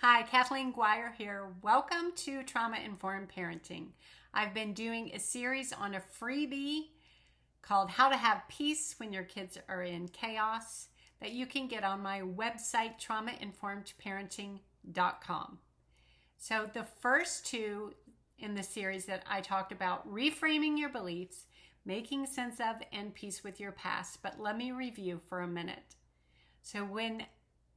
Hi, Kathleen Guire here. Welcome to Trauma Informed Parenting. I've been doing a series on a freebie called How to Have Peace When Your Kids Are in Chaos that you can get on my website, traumainformedparenting.com. So the first two in the series that I talked about, reframing your beliefs, making sense of, and peace with your past. But let me review for a minute. So when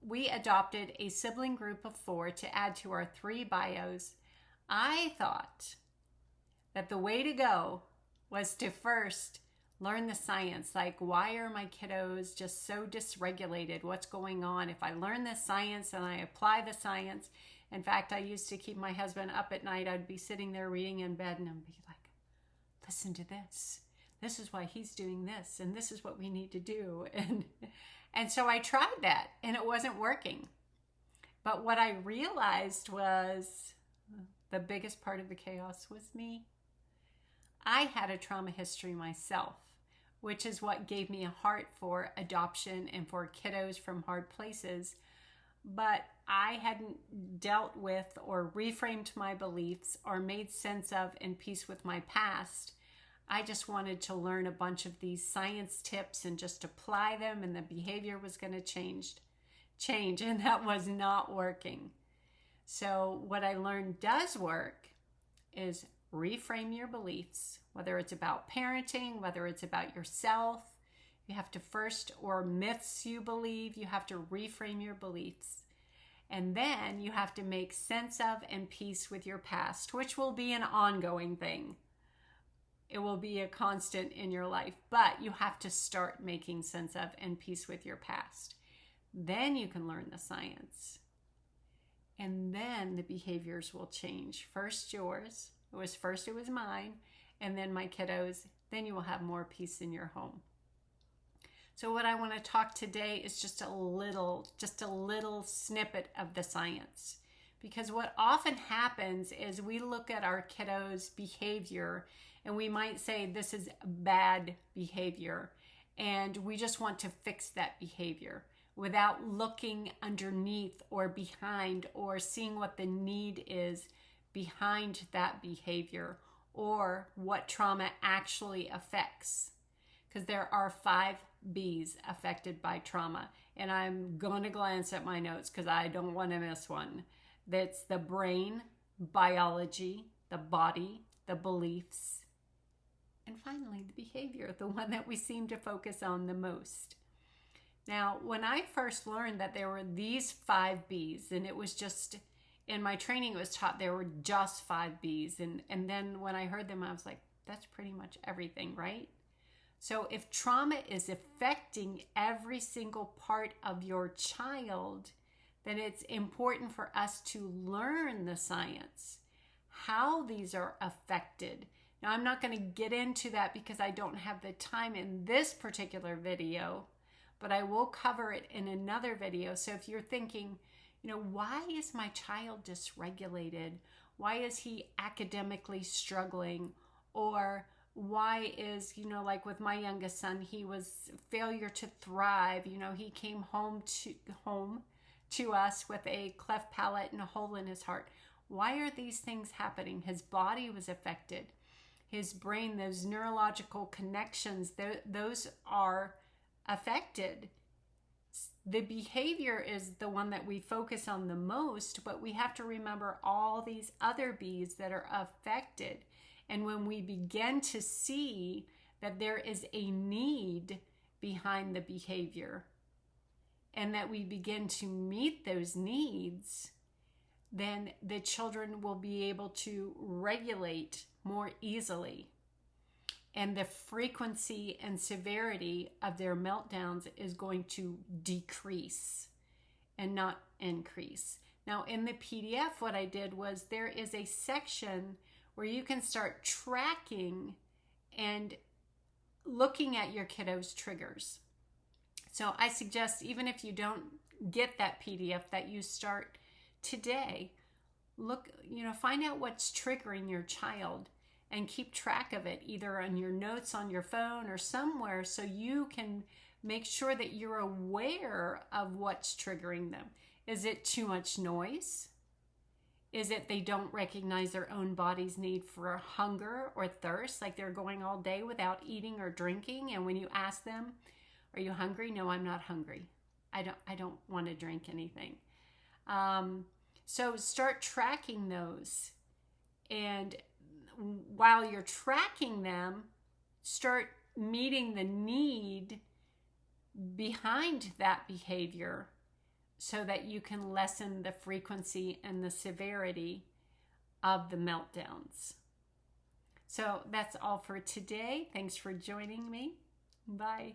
we adopted a sibling group of 4 to add to our 3 bios, I thought that the way to go was to first learn the science. Like, why are my kiddos just so dysregulated? What's going on? If I learn the science and I apply the science. In fact, I used to keep my husband up at night. I'd be sitting there reading in bed and I'd be like, listen to this. This is why he's doing this, and this is what we need to do. And so I tried that, and it wasn't working. But what I realized was the biggest part of the chaos was me. I had a trauma history myself, which is what gave me a heart for adoption and for kiddos from hard places. But I hadn't dealt with or reframed my beliefs or made sense of and peace with my past. I just wanted to learn a bunch of these science tips and just apply them, and the behavior was going to change, and that was not working. So what I learned does work is reframe your beliefs, whether it's about parenting, whether it's about yourself. You have to first, or myths you believe, you have to reframe your beliefs. And then you have to make sense of and peace with your past, which will be an ongoing thing. It will be a constant in your life, but you have to start making sense of and peace with your past. Then you can learn the science. And then the behaviors will change. First yours, it was mine, and then my kiddos. Then you will have more peace in your home. So what I want to talk today is just a little snippet of the science. Because what often happens is we look at our kiddos' behavior and we might say this is bad behavior, and we just want to fix that behavior without looking underneath or behind or seeing what the need is behind that behavior or what trauma actually affects. Because there are 5 B's affected by trauma, and I'm going to glance at my notes because I don't want to miss one. That's the brain, biology, the body, the beliefs, and finally the behavior, the one that we seem to focus on the most. Now, when I first learned that there were these 5 B's, and it was just, in my training it was taught there were just 5 B's, and then when I heard them I was like, that's pretty much everything, right? So if trauma is affecting every single part of your child, then it's important for us to learn the science, how these are affected. Now, I'm not going to get into that because I don't have the time in this particular video, but I will cover it in another video. So if you're thinking, why is my child dysregulated? Why is he academically struggling? Or why is, like with my youngest son, he was failure to thrive. He came home to us with a cleft palate and a hole in his heart. Why are these things happening? His body was affected. His brain, those neurological connections, those are affected. The behavior is the one that we focus on the most, but we have to remember all these other B's that are affected. And when we begin to see that there is a need behind the behavior and that we begin to meet those needs, then the children will be able to regulate more easily. And the frequency and severity of their meltdowns is going to decrease and not increase. Now, in the PDF, what I did was there is a section where you can start tracking and looking at your kiddos' triggers. So I suggest, even if you don't get that PDF, that you start today. Find out what's triggering your child and keep track of it, either on your notes on your phone or somewhere, so you can make sure that you're aware of what's triggering them. Is it too much noise? Is it they don't recognize their own body's need for hunger or thirst, like they're going all day without eating or drinking, and when you ask them, "Are you hungry?" "No, I'm not hungry. I don't want to drink anything." So start tracking those, and while you're tracking them, start meeting the need behind that behavior so that you can lessen the frequency and the severity of the meltdowns. So that's all for today. Thanks for joining me. Bye.